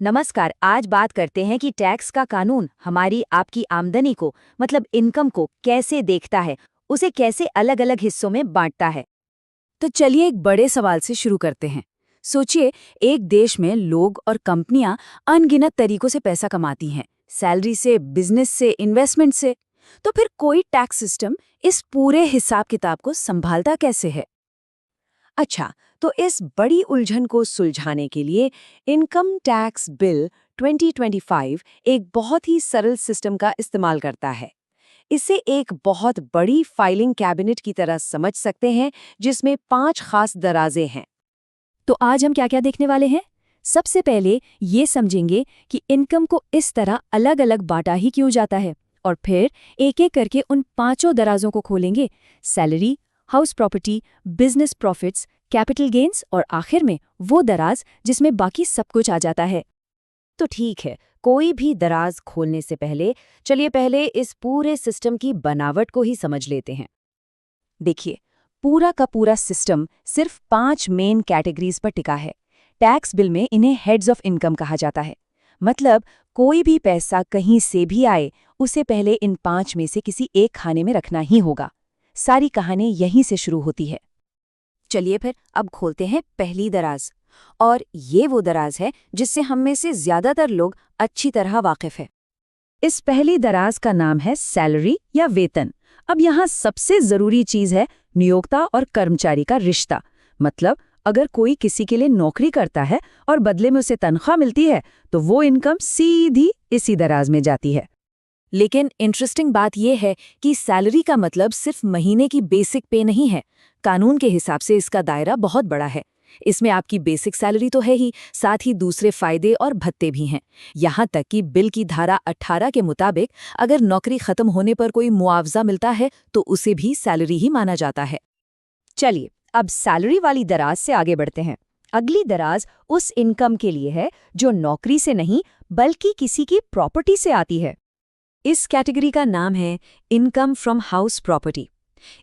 नमस्कार। आज बात करते हैं कि टैक्स का कानून हमारी आपकी आमदनी को मतलब इनकम को कैसे देखता है, उसे कैसे अलग अलग हिस्सों में बांटता है। तो चलिए एक बड़े सवाल से शुरू करते हैं। सोचिए, एक देश में लोग और कंपनियां अनगिनत तरीकों से पैसा कमाती हैं, सैलरी से, बिजनेस से, इन्वेस्टमेंट से। तो फिर कोई टैक्स सिस्टम इस पूरे हिसाब किताब को संभालता कैसे है? अच्छा, तो इस बड़ी उलझन को सुलझाने के लिए इनकम टैक्स बिल 2025 एक बहुत ही सरल सिस्टम का इस्तेमाल करता है। इसे एक बहुत बड़ी फाइलिंग कैबिनेट की तरह समझ सकते हैं, जिसमें 5 खास दराजे हैं। तो आज हम क्या-क्या देखने वाले हैं? सबसे पहले ये समझेंगे कि इनकम को इस तरह अलग-अलग बांटा ही क्यों जाता है, और फिर एक-एक करके उन पांचों दराजों को खोलेंगे: salary, house property, business profits, capital gains और आखिर में वो दराज जिसमें बाकी सब कुछ आ जाता है। तो ठीक है, कोई भी दराज खोलने से पहले चलिए पहले इस पूरे सिस्टम की बनावट को ही समझ लेते हैं। देखिए, पूरा का पूरा सिस्टम सिर्फ 5 मेन कैटेगरीज पर टिका है। टैक्स बिल में इन्हें हेड्स ऑफ इनकम कहा जाता है। मतलब कोई भी पैसा कहीं से भी आए, उसे पहले इन 5 में से किसी एक खाने में रखना ही होगा। सारी कहानी यहीं से शुरू होती है। चलिए फिर अब खोलते हैं पहली दराज, और ये वो दराज है जिससे हम में से ज्यादातर लोग अच्छी तरह वाकिफ है। इस पहली दराज का नाम है सैलरी या वेतन। अब यहाँ सबसे जरूरी चीज है नियोक्ता और कर्मचारी का रिश्ता। मतलब अगर कोई किसी के लिए नौकरी करता है और बदले में उसे तनख्वाह मिलती है, तो वो इनकम सीधी इसी दराज में जाती है। लेकिन इंटरेस्टिंग बात यह है कि सैलरी का मतलब सिर्फ महीने की बेसिक पे नहीं है। कानून के हिसाब से इसका दायरा बहुत बड़ा है। इसमें आपकी बेसिक सैलरी तो है ही, साथ ही दूसरे फायदे और भत्ते भी हैं। यहाँ तक कि बिल की धारा 18 के मुताबिक अगर नौकरी खत्म होने पर कोई मुआवजा मिलता है तो उसे भी सैलरी ही माना जाता है। चलिए अब सैलरी वाली दराज से आगे बढ़ते हैं। अगली दराज उस इनकम के लिए है जो नौकरी से नहीं बल्कि किसी की प्रॉपर्टी से आती है। इस कैटेगरी का नाम है इनकम फ्रॉम हाउस प्रॉपर्टी।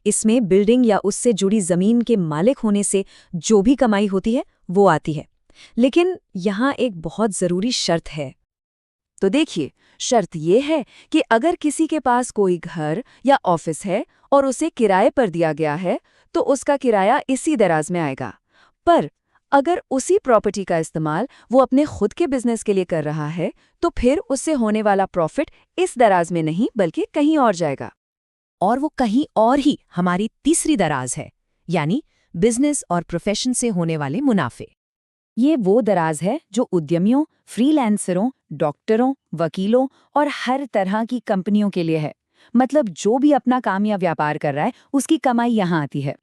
इसमें बिल्डिंग या उससे जुड़ी जमीन के मालिक होने से जो भी कमाई होती है वो आती है। लेकिन यहाँ एक बहुत जरूरी शर्त है। तो देखिए, शर्त ये है कि अगर किसी के पास कोई घर या ऑफिस है और उसे किराए पर दिया गया है, तो उसका किराया इसी दराज में आएगा। पर अगर उसी प्रॉपर्टी का इस्तेमाल वो अपने खुद के बिजनेस के लिए कर रहा है, तो फिर उससे होने वाला प्रॉफिट इस दराज में नहीं बल्कि कहीं और जाएगा। और वो कहीं और ही हमारी तीसरी दराज है, यानी बिजनेस और प्रोफेशन से होने वाले मुनाफे। ये वो दराज है जो उद्यमियों, फ्रीलांसरों, डॉक्टरों, वकीलों और हर तरह की कंपनियों के लिए है। मतलब जो भी अपना काम या व्यापार कर रहा है, उसकी कमाई यहाँ आती है।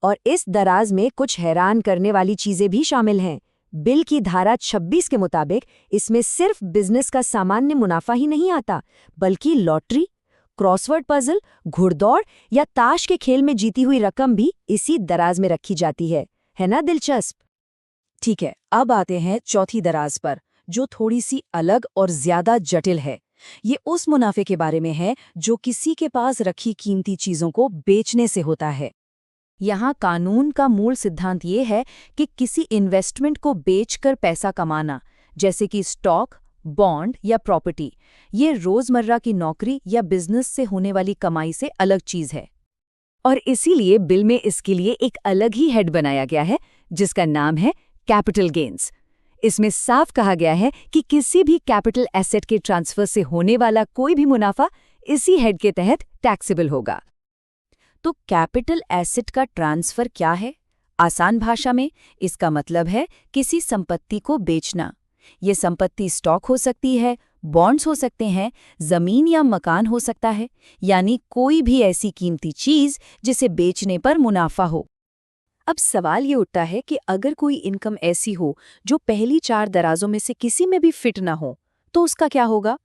और इस दराज में कुछ हैरान करने वाली चीजें भी शामिल हैं। बिल की धारा 26 के मुताबिक इसमें सिर्फ बिजनेस का सामान्य मुनाफा ही नहीं आता, बल्कि लॉटरी, क्रॉसवर्ड पजल, घुड़दौड़ या ताश के खेल में जीती हुई रकम भी इसी दराज में रखी जाती है ना दिलचस्प? ठीक है, अब आते हैं चौथी दराज पर, जो थोड़ी सी अलग और ज्यादा जटिल है। ये उस मुनाफे के बारे में है जो किसी के पास रखी कीमती चीजों को बेचने से होता है। यहाँ कानून का मूल सिद्धांत ये है कि किसी इन्वेस्टमेंट को बेचकर पैसा कमाना, जैसे कि स्टॉक, बॉन्ड या प्रॉपर्टी, ये रोजमर्रा की नौकरी या बिजनेस से होने वाली कमाई से अलग चीज है। और इसीलिए बिल में इसके लिए एक अलग ही हेड बनाया गया है, जिसका नाम है कैपिटल गेन्स। इसमें साफ कहा गया है कि किसी भी कैपिटल एसेट के ट्रांसफर से होने वाला कोई भी मुनाफा इसी हेड के तहत टैक्सेबल होगा। तो कैपिटल एसेट का ट्रांसफर क्या है? आसान भाषा में इसका मतलब है किसी संपत्ति को बेचना। ये संपत्ति स्टॉक हो सकती है, बॉन्ड्स हो सकते हैं, जमीन या मकान हो सकता है, यानी कोई भी ऐसी कीमती चीज जिसे बेचने पर मुनाफा हो। अब सवाल ये उठता है कि अगर कोई इनकम ऐसी हो जो पहली 4 दराजों में से किसी में भी फिट ना हो, तो उसका क्या होगा?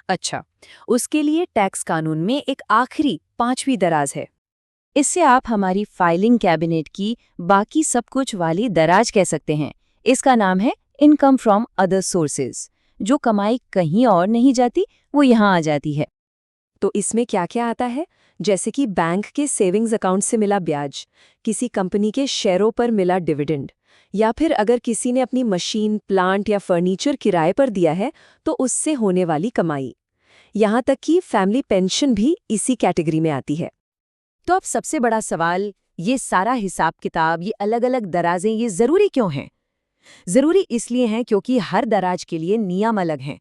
अच्छा, उसके लिए टैक्स कानून में एक आखिरी 5वीं दराज है। इससे आप हमारी फाइलिंग कैबिनेट की बाकी सब कुछ वाली दराज कह सकते हैं। इसका नाम है इनकम फ्रॉम अदर सोर्सेज। जो कमाई कहीं और नहीं जाती, वो यहाँ आ जाती है। तो इसमें क्या क्या आता है? जैसे कि बैंक के सेविंग्स अकाउंट से मिला ब्याज, किसी कंपनी के शेयरों पर मिला डिविडेंड, या फिर अगर किसी ने अपनी मशीन, प्लांट या फर्नीचर किराए पर दिया है तो उससे होने वाली कमाई। यहाँ तक कि फैमिली पेंशन भी इसी कैटेगरी में आती है। तो अब सबसे बड़ा सवाल, ये सारा हिसाब किताब, ये अलग-अलग दराजें, ये ज़रूरी क्यों हैं? ज़रूरी इसलिए हैं क्योंकि हर दराज के लिए नियम अलग हैं,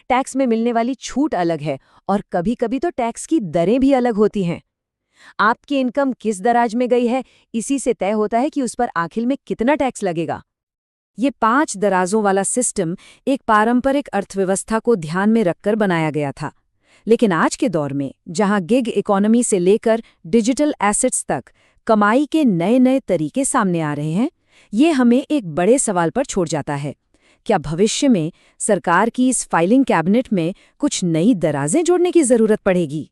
टैक्स में मिलने वाली छूट अलग है और कभी-कभी तो टैक्स की दरें भी अलग होती हैं। आपकी इनकम किस दराज में गई है, इसी से तय होता है कि उस पर आखिर में कितना टैक्स लगेगा। ये 5 दराजों वाला सिस्टम एक पारंपरिक अर्थव्यवस्था को ध्यान में रखकर बनाया गया था। लेकिन आज के दौर में, जहां गिग इकोनॉमी से लेकर डिजिटल एसेट्स तक कमाई के नए-नए तरीके सामने आ रहे हैं, ये हमें एक बड़े सवाल पर छोड़ जाता है। क्या भविष्य में सरकार की इस फाइलिंग कैबिनेट में कुछ नई दराजें जोड़ने की जरूरत पड़ेगी?